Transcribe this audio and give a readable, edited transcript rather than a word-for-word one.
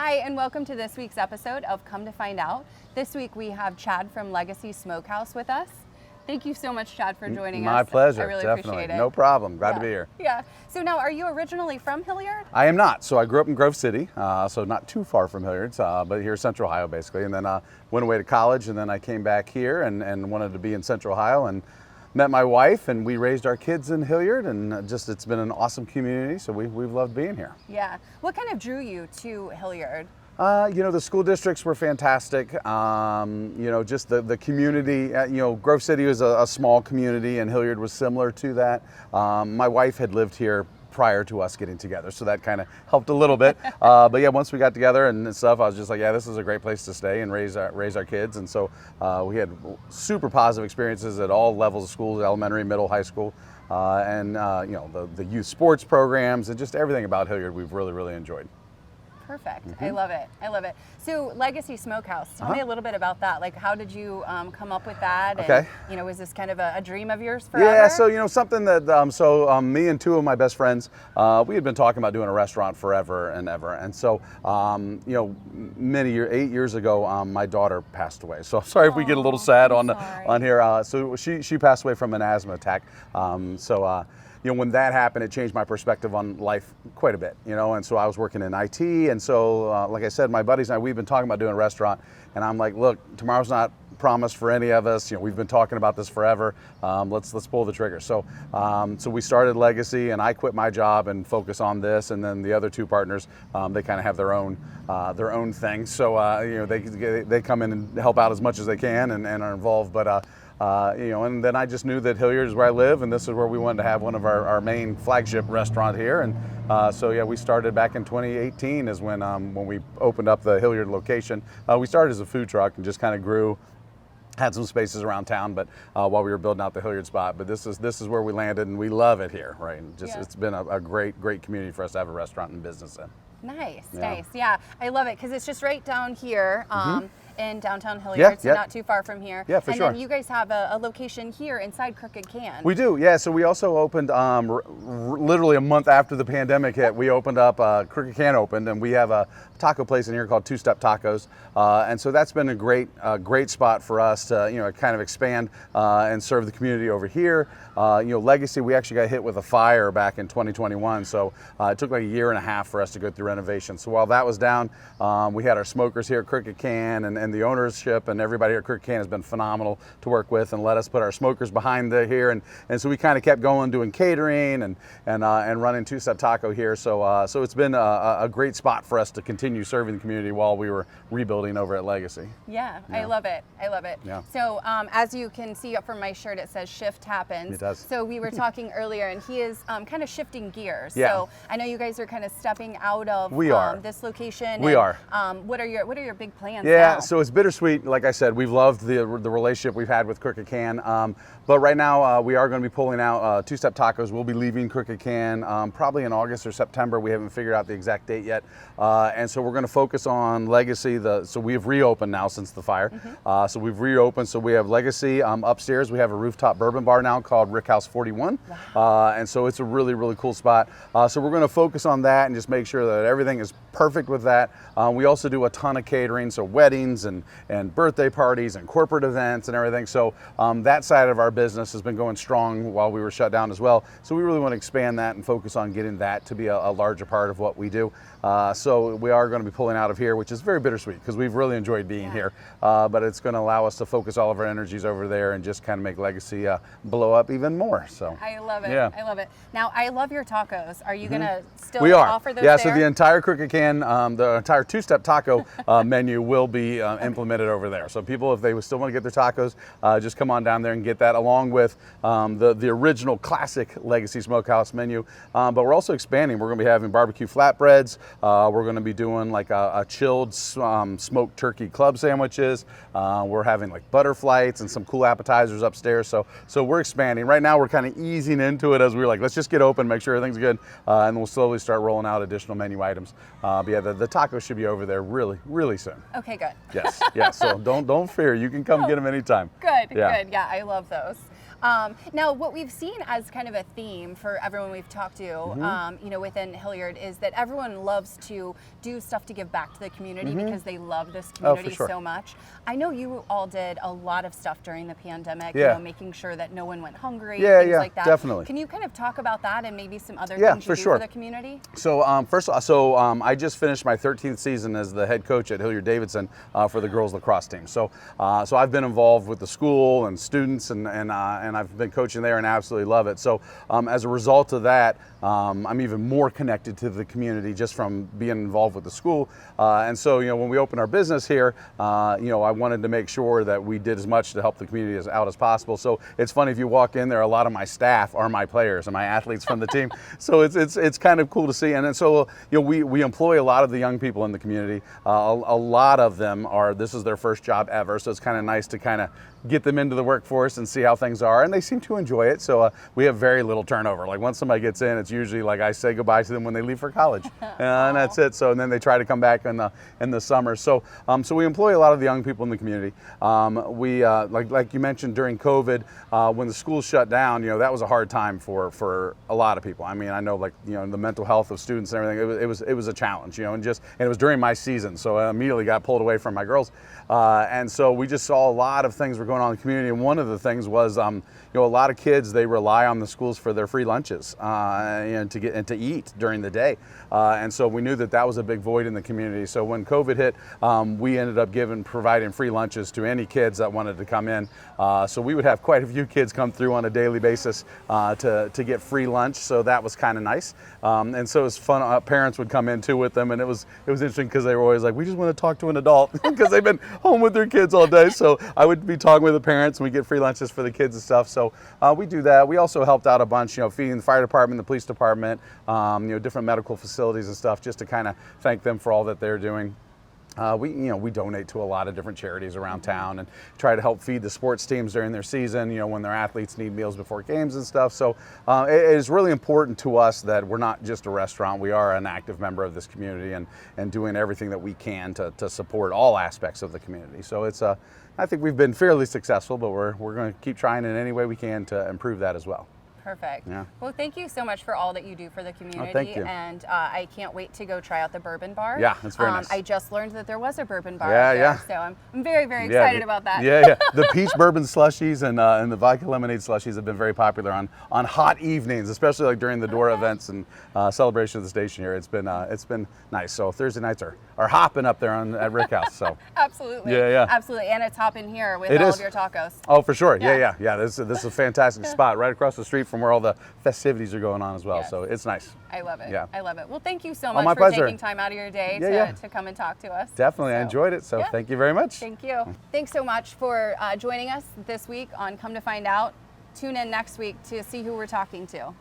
Hi, and welcome to this week's episode of Come to Find Out. This week we have Chad from Legacy Smokehouse with us. Thank you so much, Chad, for joining us. My pleasure. I really Definitely. appreciate it. No problem. Glad to be here. Yeah. So now, are you originally from Hilliard? I am not. So I grew up in Grove City, so not too far from Hilliard, but here Central Ohio basically. And then went away to college, and then I came back here and wanted to be in Central Ohio and met my wife, and we raised our kids in Hilliard, and just it's been an awesome community. So we've loved being here. Yeah. What kind of drew you to Hilliard? The school districts were fantastic. Just the community, Grove City was a small community, and Hilliard was similar to that. My wife had lived here prior to us getting together, so that kind of helped a little bit. But yeah, once we got together and stuff, I was just like, yeah, this is a great place to stay and raise our kids. And so we had super positive experiences at all levels of schools, elementary, middle, high school. The youth sports programs and just everything about Hilliard we've really enjoyed. Perfect. I love it. I love it. So Legacy Smokehouse, tell me a little bit about that. Like, how did you come up with that? Okay. And, was this kind of a dream of yours forever? Yeah, so, something that, me and two of my best friends, we had been talking about doing a restaurant forever and ever. And so, 8 years ago, my daughter passed away. So I'm sorry if we get a little sad on here. So she passed away from an asthma attack. When that happened, it changed my perspective on life quite a bit, and so I was working in IT. And so, like I said, my buddies and I, we've been talking about doing a restaurant, and I'm like, look, tomorrow's not promised for any of us. We've been talking about this forever. Let's pull the trigger. So we started Legacy, and I quit my job and focus on this. And then the other two partners, they kind of have their own thing. So they come in and help out as much as they can and are involved. But and then I just knew that Hilliard is where I live, and this is where we wanted to have one of our main flagship restaurant here. And we started back in 2018 is when we opened up the Hilliard location. We started as a food truck and just kind of grew. Had some spaces around town, but while we were building out the Hilliard spot, but this is where we landed, and we love it here, right? It's been a great community for us to have a restaurant and business in. Nice. Yeah, I love it because it's just right down here. In Downtown Hilliard, so not too far from here. Yeah, for sure. And then you guys have a location here inside Crooked Can. We do, yeah. So we also opened, literally a month after the pandemic hit, we opened up, Crooked Can opened, and we have a taco place in here called Two Step Tacos. And so that's been a great spot for us to, kind of expand and serve the community over here. Legacy, we actually got hit with a fire back in 2021. So it took like a year and a half for us to go through renovation. So while that was down, we had our smokers here at Crooked Can, and the ownership and everybody here at Crooked Can has been phenomenal to work with and let us put our smokers behind here. And so we kind of kept going, doing catering and running Two Step Taco here. So it's been a great spot for us to continue serving the community while we were rebuilding over at Legacy. Yeah. I love it. Yeah. So as you can see up from my shirt, it says shift happens. It does. So we were talking earlier, and he is kind of shifting gears. Yeah. So I know you guys are kind of stepping out of this location. We are. What are your big plans now? Yeah, so it's bittersweet. Like I said, we've loved the relationship we've had with Crooked Can. But right now we are going to be pulling out Two Step Tacos. We'll be leaving Crooked Can probably in August or September. We haven't figured out the exact date yet. And so we're going to focus on Legacy. So we have reopened now since the fire. So we've reopened. So we have Legacy upstairs. We have a rooftop bourbon bar now called Rick House 41. Wow. And so it's a really cool spot. So we're going to focus on that and just make sure that everything is perfect with that. We also do a ton of catering, so weddings and birthday parties and corporate events and everything. So that side of our business has been going strong while we were shut down as well. So we really want to expand that and focus on getting that to be a larger part of what we do. So we are going to be pulling out of here, which is very bittersweet because we've really enjoyed being here. But it's going to allow us to focus all of our energies over there and just kind of make Legacy blow up even more. So I love it. Yeah. I love it. Now, I love your tacos. Are you going to still we are. offer those Yeah, there? so the entire Crooked Can, the entire Two Step Taco menu will be implemented over there. So people, if they still want to get their tacos, just come on down there and get that along with the original classic Legacy Smokehouse menu. But we're also expanding. We're going to be having barbecue flatbreads. We're going to be doing like a chilled smoked turkey club sandwiches. We're having like butter flights and some cool appetizers upstairs. So we're expanding. Right now we're kind of easing into it as we're like, let's just get open, make sure everything's good, and we'll slowly start rolling out additional menu items. But yeah, the tacos should be over there really soon. Okay, good. Yes. So don't fear. You can come get them anytime. Good. Yeah. Yeah, I love those. Now, what we've seen as kind of a theme for everyone we've talked to, you know, within Hilliard, is that everyone loves to do stuff to give back to the community because they love this community so much. I know you all did a lot of stuff during the pandemic, you know, making sure that no one went hungry, things like that. Definitely. Can you kind of talk about that and maybe some other things you do for the community? So I just finished my 13th season as the head coach at Hilliard Davidson for the girls lacrosse team. So I've been involved with the school and students, and I've been coaching there and absolutely love it. So as a result of that, I'm even more connected to the community just from being involved with the school. And so, you know, when we opened our business here, you know, I wanted to make sure that we did as much to help the community out as possible. So it's funny, if you walk in there, a lot of my staff are my players and my athletes from the team. So it's kind of cool to see. And then so, you know, we employ a lot of the young people in the community. A lot of them this is their first job ever. So it's kind of nice to kind of get them into the workforce and see how things are, and they seem to enjoy it. So we have very little turnover. Like once somebody gets in, it's usually like I say goodbye to them when they leave for college, and that's it. So and then they try to come back in the summer. So so we employ a lot of the young people in the community. We like you mentioned, during COVID, when the schools shut down, you know, that was a hard time for a lot of people. I mean, I know, like, you know, the mental health of students and everything. It was a challenge, you know, and it was during my season, so I immediately got pulled away from my girls, and so we just saw a lot of things were going on in the community. And one of the things was, you know, a lot of kids, they rely on the schools for their free lunches and to eat during the day, and so we knew that was a big void in the community. So when COVID hit, we ended up providing free lunches to any kids that wanted to come in. So we would have quite a few kids come through on a daily basis to get free lunch. So that was kind of nice, and so it was fun. Parents would come in too with them, and it was interesting because they were always like, we just want to talk to an adult, because they've been home with their kids all day. So I would be talking with the parents, and we get free lunches for the kids and stuff. So we do that. We also helped out a bunch, you know, feeding the fire department, the police department, you know, different medical facilities and stuff, just to kind of thank them for all that they're doing. We donate to a lot of different charities around town and try to help feed the sports teams during their season, you know, when their athletes need meals before games and stuff. So it is really important to us that we're not just a restaurant. We are an active member of this community and doing everything that we can to support all aspects of the community. So I think we've been fairly successful, but we're going to keep trying in any way we can to improve that as well. Perfect. Yeah. Well, thank you so much for all that you do for the community. Oh, thank you. And I can't wait to go try out the bourbon bar. Yeah, it's very nice. I just learned that there was a bourbon bar out there, so I'm very, very excited about that. Yeah. The peach bourbon slushies and the vodka lemonade slushies have been very popular on hot evenings, especially like during the door events and celebration of the station here. It's been nice. So Thursday nights are hopping up there at Rick House. So Absolutely. Yeah. Absolutely. And it's hopping here with all of your tacos. Oh, for sure. Yeah. This is a fantastic spot right across the street from where all the festivities are going on as well. Yes. So it's nice. I love it. Yeah. I love it. Well, thank you so much my for pleasure. taking time out of your day to come and talk to us. Definitely. I enjoyed it. So thank you very much. Thank you. Thanks so much for joining us this week on Come to Find Out. Tune in next week to see who we're talking to.